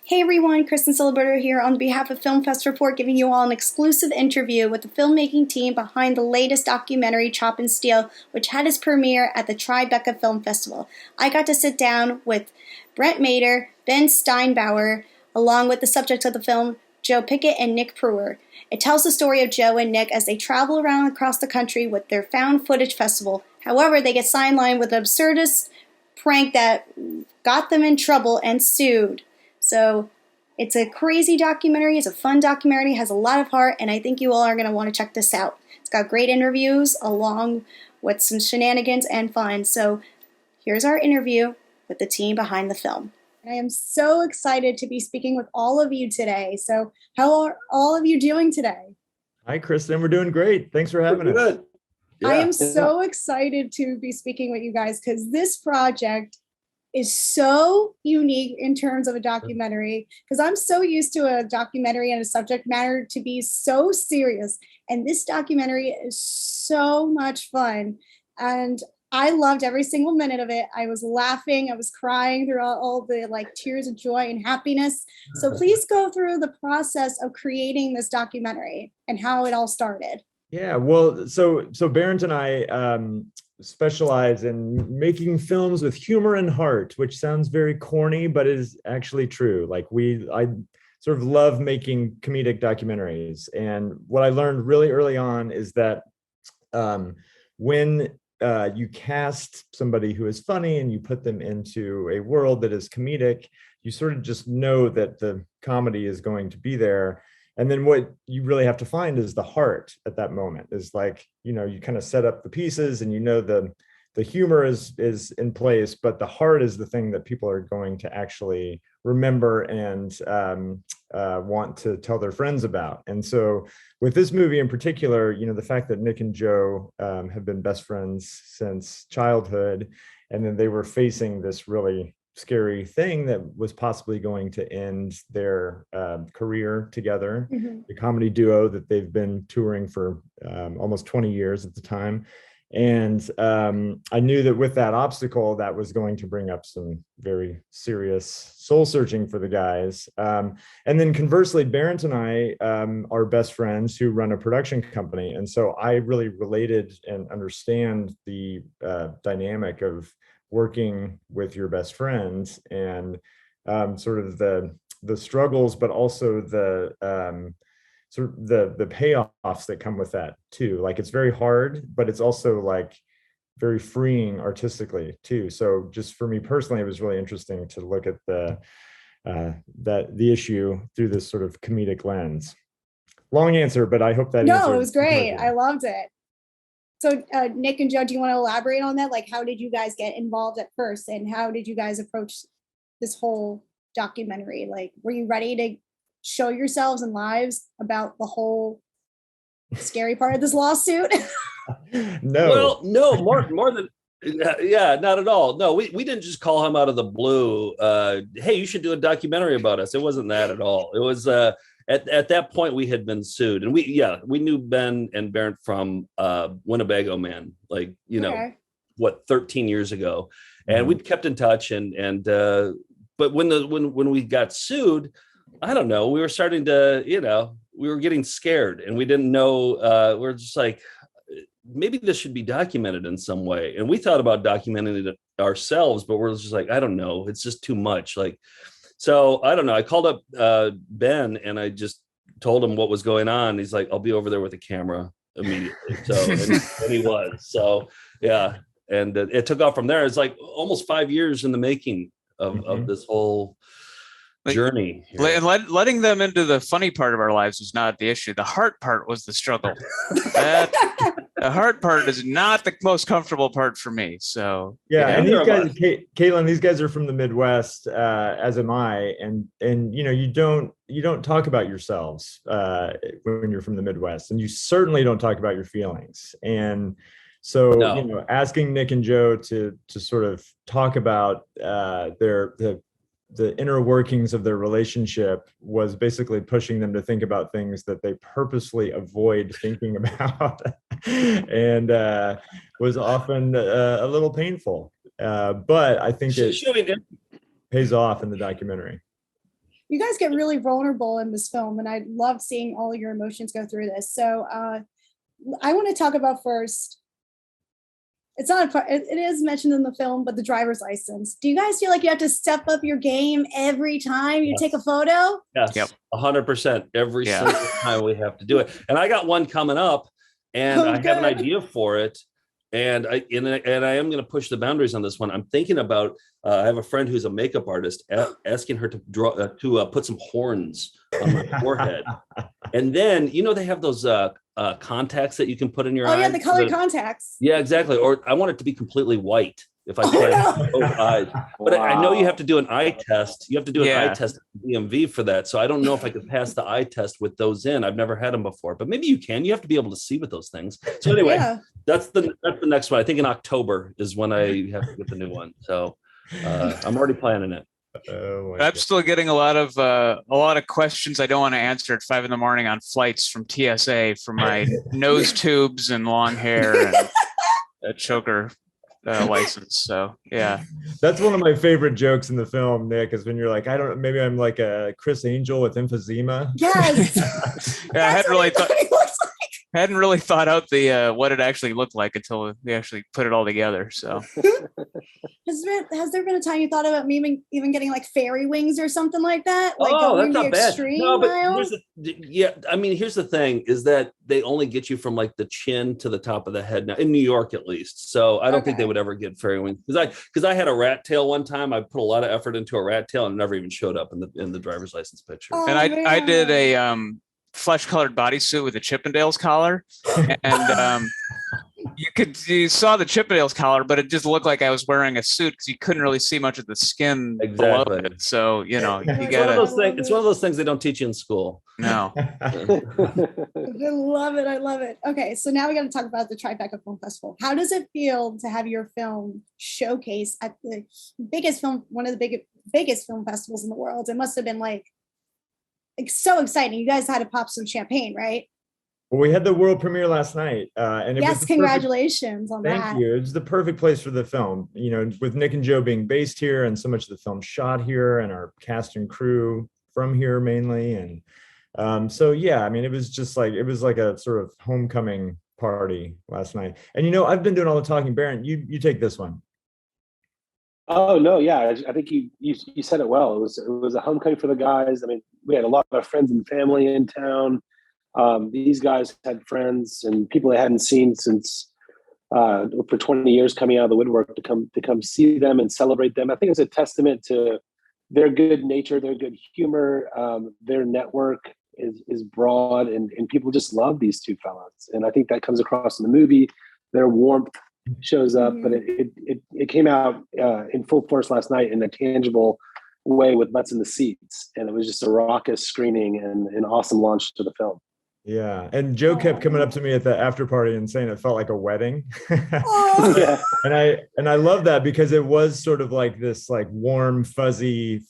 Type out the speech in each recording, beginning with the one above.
Hey everyone, Kristin Ciliberto here on behalf of Film Fest Report, giving you all an exclusive interview with the filmmaking team behind the latest documentary, CHOP STEELE, which had its premiere at the TRIBECA Film Festival. I got to sit down with Berndt Mader, Ben Steinbauer, along with the subjects of the film, Joe Pickett and Nick Prueher. It tells the story of Joe and Nick as they travel around across the country with their found footage festival. However, they get sidelined with an absurdist prank that got them in trouble and sued. So it's a crazy documentary, it's a fun documentary, has a lot of heart, and I think you all are going to want to check this out. It's got great interviews along with some shenanigans and fun. So here's our interview with the team behind the film. I am so excited to be speaking with all of you today. So how are all of you doing today? Hi, Kristin. We're doing great. Thanks for having us. Good. Yeah. I am so excited to be speaking with you guys because this project is so unique in terms of a documentary, because I'm so used to a documentary and a subject matter to be so serious. And this documentary is so much fun. And I loved every single minute of it. I was laughing, I was crying through all the tears of joy and happiness. So please go through the process of creating this documentary and how it all started. Yeah, well, so Berndt and I specialize in making films with humor and heart, which sounds very corny, but is actually true. I sort of love making comedic documentaries. And what I learned really early on is that when you cast somebody who is funny and you put them into a world that is comedic, you sort of just know that the comedy is going to be there. And then what you really have to find is the heart at that moment. Is you kind of set up the pieces and the humor is in place, but the heart is the thing that people are going to actually remember and want to tell their friends about. And so with this movie in particular, the fact that Nick and Joe have been best friends since childhood, and then they were facing this really scary thing that was possibly going to end their career together, the comedy duo that they've been touring for almost 20 years at the time. And I knew that with that obstacle, that was going to bring up some very serious soul searching for the guys. And then conversely, Berndt and I are best friends who run a production company. And so I really related and understand the dynamic of working with your best friends and sort of the struggles, but also the payoffs that come with that too. It's very hard, but it's also very freeing artistically too. So just for me personally, it was really interesting to look at the issue through this sort of comedic lens. Long answer, but I hope that No, it was great. I loved it. So Nick and Joe, do you want to elaborate on that? How did you guys get involved at first, and how did you guys approach this whole documentary? Were you ready to show yourselves and lives about the whole scary part of this lawsuit? No. Well, no, more than yeah, not at all. No, we didn't just call him out of the blue. Hey, you should do a documentary about us. It wasn't that at all. It was at that point we had been sued, and we knew Ben and Berndt from Winnebago Man, Okay. 13 years ago, and we'd kept in touch, and but when we got sued, I don't know, we were starting to, we were getting scared, and we didn't know, we're just maybe this should be documented in some way. And we thought about documenting it ourselves, but we're just I don't know, it's just too much. So I don't know. I called up Ben and I just told him what was going on. He's like, I'll be over there with a camera immediately. So and he was. So yeah, and it took off from there. It's almost 5 years in the making of this whole journey. And letting them into the funny part of our lives was not the issue. The heart part was the struggle. The heart part is not the most comfortable part for me. So yeah, and these guys, Caitlin, these guys are from the Midwest, as am I, and you don't talk about yourselves when you're from the Midwest, and you certainly don't talk about your feelings. And so no. Asking Nick and Joe to sort of talk about the inner workings of their relationship was basically pushing them to think about things that they purposely avoid thinking about, and was often a little painful. But I think it pays off in the documentary. You guys get really vulnerable in this film, and I love seeing all of your emotions go through this. So I want to talk about first. It's not a part, it is mentioned in the film, but the driver's license. Do you guys feel like you have to step up your game every time you take a photo? Yes, Yep. 100%. Every single time we have to do it. And I got one coming up, and I have an idea for it. And I am going to push the boundaries on this one. I'm thinking about. I have a friend who's a makeup artist, asking her to draw put some horns on my forehead, and then they have those contacts that you can put in your eyes. Oh yeah, the colored contacts. Yeah, exactly. Or I want it to be completely white if I can both eyes. But I know you have to do an eye test. You have to do an eye test at DMV for that. So I don't know if I could pass the eye test with those in. I've never had them before, but maybe you can. You have to be able to see with those things. So anyway, that's the next one. I think in October is when I have to get the new one. So I'm already planning it. I'm still getting a lot of questions I don't want to answer at 5 a.m. on flights from TSA for my nose tubes and long hair and a choker license. So yeah, that's one of my favorite jokes in the film, Nick, is when you're like, maybe I'm like a Chris Angel with emphysema. Yes. Yeah, I hadn't really thought out the what it actually looked like until we actually put it all together. So has there been a time you thought about me even getting like fairy wings or something like that? Like that's not bad. No, but here's the thing is that they only get you from like the chin to the top of the head now in New York, at least. So I don't think they would ever get fairy wings because I had a rat tail one time. I put a lot of effort into a rat tail and it never even showed up in the driver's license picture. Oh, and I did a flesh-colored bodysuit with a Chippendales collar, and you saw the Chippendales collar, but it just looked like I was wearing a suit because you couldn't really see much of the skin below it. So you gotta. It's one of those things they don't teach you in school. No. I love it. I love it. Okay, so now we got to talk about the TRIBECA Film Festival. How does it feel to have your film showcase at the one of the biggest film festivals in the world? It must have been like so exciting. You guys had to pop some champagne, right? Well, we had the world premiere last night. And congratulations on that. Thank you. It's the perfect place for the film, with Nick and Joe being based here and so much of the film shot here and our cast and crew from here mainly. And it was just like, it was like a sort of homecoming party last night. And, I've been doing all the talking. Berndt, you take this one. Oh no, yeah, I think you said it well. It was a homecoming for the guys. I mean, we had a lot of friends and family in town. These guys had friends and people they hadn't seen since for 20 years coming out of the woodwork to come see them and celebrate them. I think it's a testament to their good nature, their good humor. Their network is broad, and people just love these two fellas. And I think that comes across in the movie. Their warmth shows up, but it came out in full force last night in a tangible way with butts in the seats, and it was just a raucous screening and an awesome launch to the film. Yeah, and Joe kept coming up to me at the after party and saying it felt like a wedding. Yeah. And I love that because it was sort of like this like warm, fuzzy,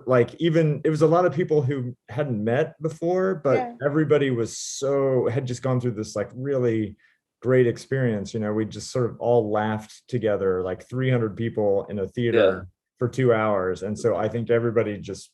like even it was a lot of people who hadn't met before, but everybody had just gone through this like really great experience. We just sort of all laughed together, like 300 people in a theater for 2 hours. And so I think everybody just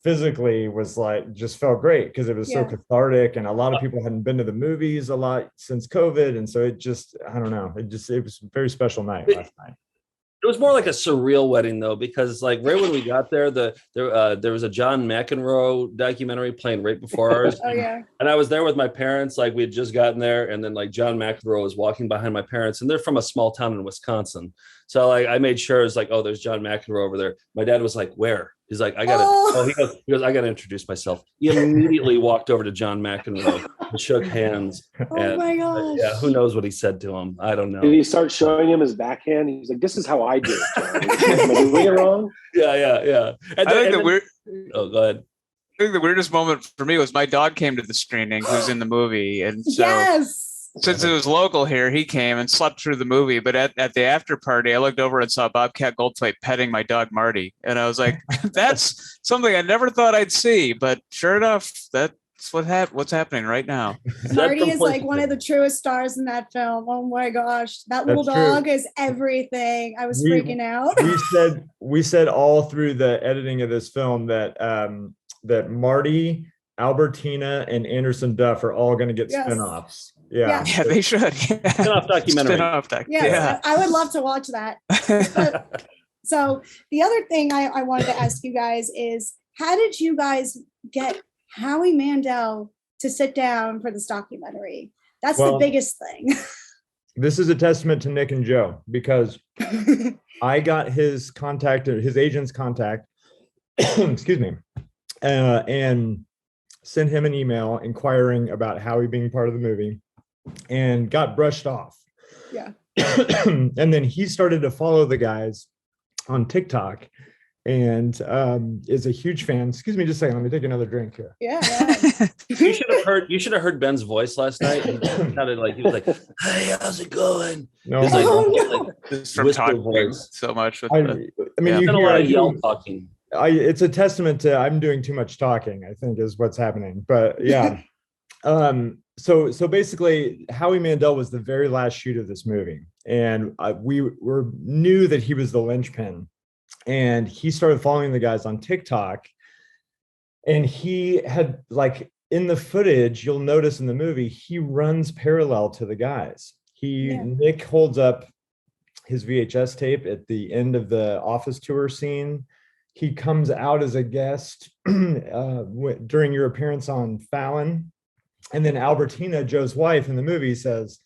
physically was like, just felt great because it was so cathartic, and a lot of people hadn't been to the movies a lot since COVID. And so it just, I don't know, it was a very special night last night. It was more like a surreal wedding though, because like right when we got there, there was a John McEnroe documentary playing right before ours. And I was there with my parents, like we had just gotten there, and then like John McEnroe was walking behind my parents, and they're from a small town in Wisconsin. So like I made sure it's like, oh, there's John McEnroe over there. My dad was like, where? He's like, he goes, I gotta introduce myself. He immediately walked over to John McEnroe and shook hands. Oh my gosh. Yeah, who knows what he said to him? I don't know. Did he start showing him his backhand? He's like, this is how I do it. Am I doing it wrong? Yeah. Oh, go ahead. I think the weirdest moment for me was my dog came to the screening, who's in the movie. And so since it was local here, he came and slept through the movie. But at the after party, I looked over and saw Bobcat Goldthwait petting my dog, Marty. And I was like, that's something I never thought I'd see. But sure enough, that what's happening right now. Marty is like one of the truest stars in that film. Oh my gosh, that little dog is everything. I was freaking out. we said all through the editing of this film that that Marty, Albertina, and Anderson Duff are all going to get spinoffs. Yeah, they should. Spinoff documentary. Yes, I would love to watch that. So the other thing I wanted to ask you guys is, how did you guys get Howie Mandel to sit down for this documentary? That's the biggest thing. This is a testament to Nick and Joe, because I got his agent's contact, excuse me, and sent him an email inquiring about Howie being part of the movie, and got brushed off. Yeah. And then he started to follow the guys on TikTok, and is a huge fan. Excuse me just a second, let me take another drink here. Yeah. You should have heard Ben's voice last night. He sounded like, he was like, "Hey, how's it going?" No, This from talking voice so much with I mean, you a hear lot of yell talking. It's a testament to I'm doing too much talking, I think, is what's happening. But yeah. So basically, Howie Mandel was the very last shoot of this movie, and we knew that he was the linchpin, and he started following the guys on TikTok, and he had, like, in the footage, you'll notice in the movie, he runs parallel to the guys. Nick holds up his VHS tape at the end of the office tour scene. He comes out as a guest during your appearance on Fallon. And then Albertina, Joe's wife in the movie, says,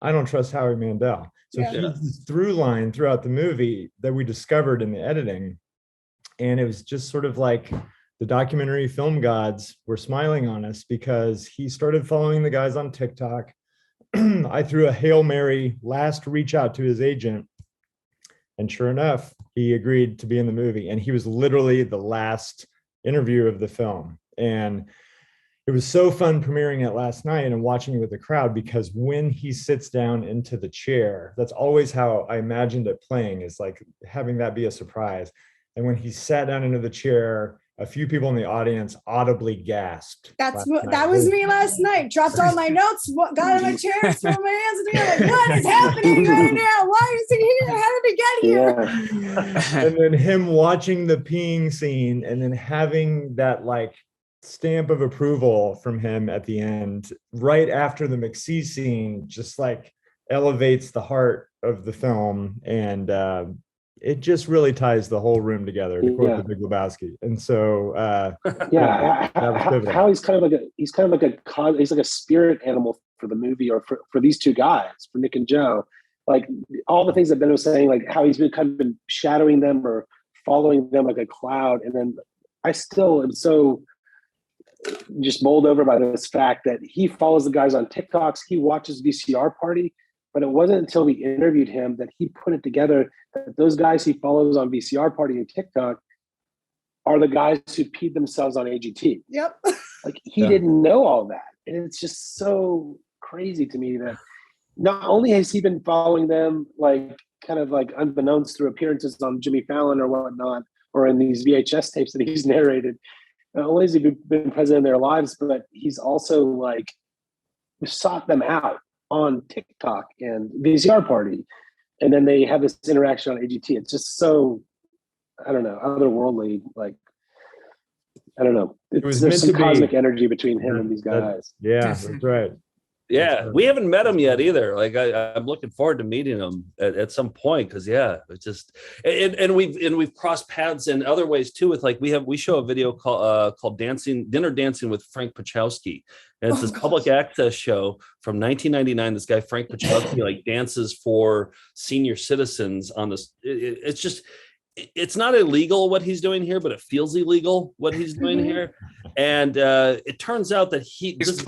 "I don't trust Howie Mandel." So he's this through line throughout the movie that we discovered in the editing. And it was just sort of like the documentary film gods were smiling on us, because he started following the guys on TikTok. I threw a Hail Mary last reach out to his agent. And sure enough, he agreed to be in the movie. And he was literally the last interview of the film. And it was so fun premiering it last night and watching it with the crowd, because when he sits down into the chair, that's always how I imagined it playing, is like having that be a surprise. And when he sat down into the chair, a few people in the audience audibly gasped. That was me last night. Dropped all my notes, got in my chair, threw my hands in the air, like, what is happening right now? Why is he here? How did he get here? And then him watching the peeing scene, and then having that, like, stamp of approval from him at the end, right after the McSee scene, just like elevates the heart of the film. And it just really ties the whole room together, to quote the Big Lebowski. And so how he's kind of like a spirit animal for the movie, or for these two guys, for Nick and Joe. Like all the things that Ben was saying, like how he's been shadowing them or following them like a cloud. And then I still am so just bowled over by this fact that he follows the guys on TikToks, he watches VCR Party, but it wasn't until we interviewed him that he put it together that those guys he follows on VCR Party and TikTok are the guys who peed themselves on AGT. Yep. Like he didn't know all that. And it's just so crazy to me that not only has he been following them, like kind of like unbeknownst through appearances on Jimmy Fallon or whatnot, or in these VHS tapes that he's narrated, not only has he been present in their lives, but he's also like sought them out on TikTok and VCR Party. And then they have this interaction on AGT. It's just so, I don't know, otherworldly. Like, I don't know. There's some cosmic energy between him and these guys. Yeah, that's right. Yeah, we haven't met him yet either. Like I'm looking forward to meeting him at some point, because it's just and we've crossed paths in other ways too. With like we show a video called Dinner Dancing with Frank Pachowski, and it's this public access show from 1999. This guy Frank Pachowski like dances for senior citizens on this. It's not illegal what he's doing here, but it feels illegal what he's doing here. And it turns out that he's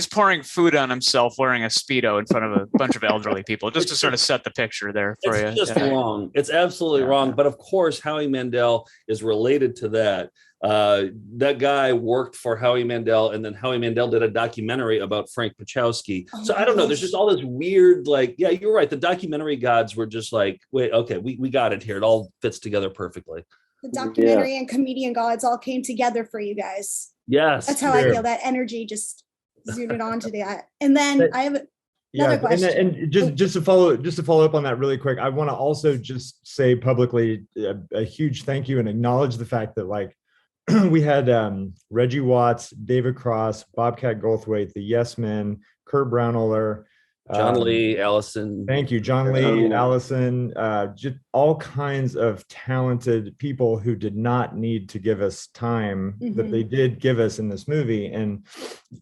pouring food on himself wearing a Speedo in front of a bunch of elderly people, just to sort of set the picture there for you. It's just wrong. It's absolutely wrong. But of course, Howie Mandel is related to that. That guy worked for Howie Mandel, and then Howie Mandel did a documentary about Frank Pachowski. So I don't know. There's just all this weird, like, yeah, you're right. The documentary gods were just like, wait, okay, we got it here. It all fits together perfectly. The documentary and comedian gods all came together for you guys. Yes. That's how I feel. That energy just zoomed onto that. And then I have another question. And just to follow up on that really quick, I want to also just say publicly a huge thank you and acknowledge the fact that like we had Reggie Watts, David Cross, Bobcat Goldthwait, the Yes Men, Kurt Braunohler, John Lee, Allison. Thank you, John Lee, Allison, just all kinds of talented people who did not need to give us time that they did give us in this movie. And,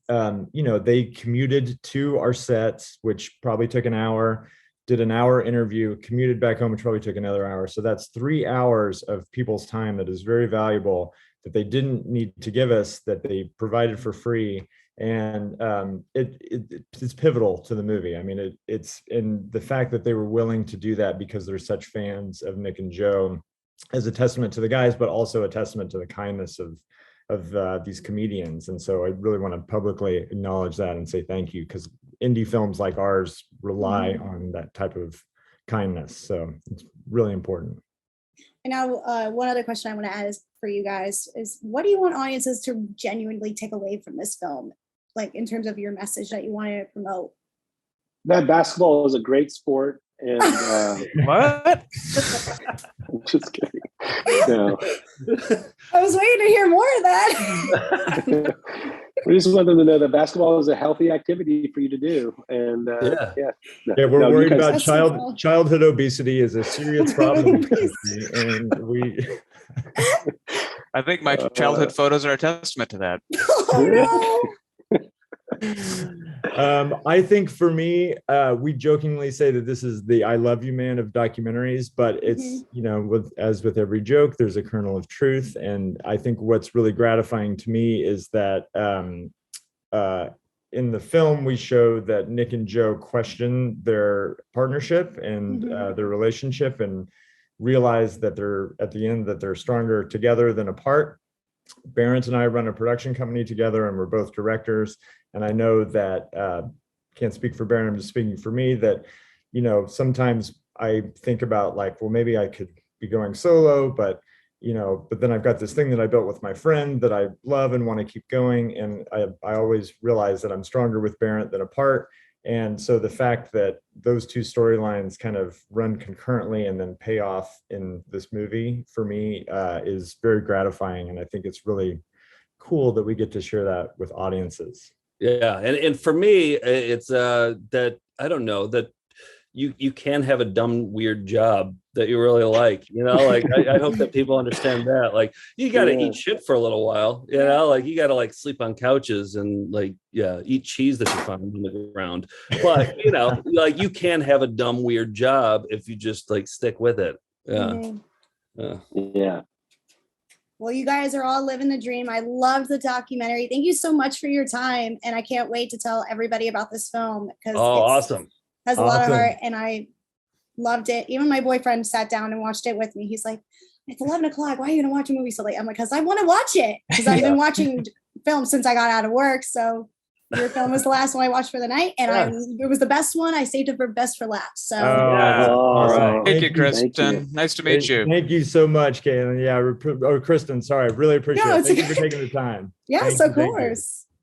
they commuted to our sets, which probably took an hour, did an hour interview, commuted back home, which probably took another hour. So that's 3 hours of people's time that is very valuable that they didn't need to give us, that they provided for free. And it's pivotal to the movie. I mean, it's in the fact that they were willing to do that because they're such fans of Nick and Joe as a testament to the guys, but also a testament to the kindness of these comedians. And so I really want to publicly acknowledge that and say thank you, because indie films like ours rely on that type of kindness. So it's really important. And now one other question I want to add is for you guys is, what do you want audiences to genuinely take away from this film? Like in terms of your message that you wanted to promote? That basketball is a great sport. And What? I'm just kidding. No. I was waiting to hear more of that. We just want them to know that basketball is a healthy activity for you to do. And we're worried about childhood obesity is a serious problem in the country, and we I think my childhood photos are a testament to that. Oh, no. I think for me, we jokingly say that this is the I love you man of documentaries, but it's, as with every joke, there's a kernel of truth. And I think what's really gratifying to me is that in the film, we show that Nick and Joe question their partnership and their relationship and realize that they're at the end that they're stronger together than apart. Berndt and I run a production company together, and we're both directors. And I know that, can't speak for Berndt, I'm just speaking for me, that, sometimes I think about like, well, maybe I could be going solo, but then I've got this thing that I built with my friend that I love and want to keep going. And I always realize that I'm stronger with Berndt than apart. And so the fact that those two storylines kind of run concurrently and then pay off in this movie for me is very gratifying. And I think it's really cool that we get to share that with audiences. Yeah. And for me, it's that, I don't know, that you can have a dumb, weird job that you really like, like I hope that people understand that. Like you got to eat shit for a little while, like you got to like sleep on couches and like, eat cheese that you find on the ground. But, like you can have a dumb, weird job if you just like stick with it. Yeah. Yeah. Well, you guys are all living the dream. I loved the documentary. Thank you so much for your time. And I can't wait to tell everybody about this film because awesome. Has a lot of heart, and I loved it. Even my boyfriend sat down and watched it with me. He's like, it's 11 o'clock. Why are you going to watch a movie so late? I'm like, because I want to watch it. Because I've been watching films since I got out of work. So your film was the last one I watched for the night. And it was the best one. I saved it for best for last. So awesome. Thank you, Kristin. Nice to meet you. Thank you so much, Caitlin. Yeah, Kristin, sorry. I really appreciate it. Thank you for taking the time. Yes, of course.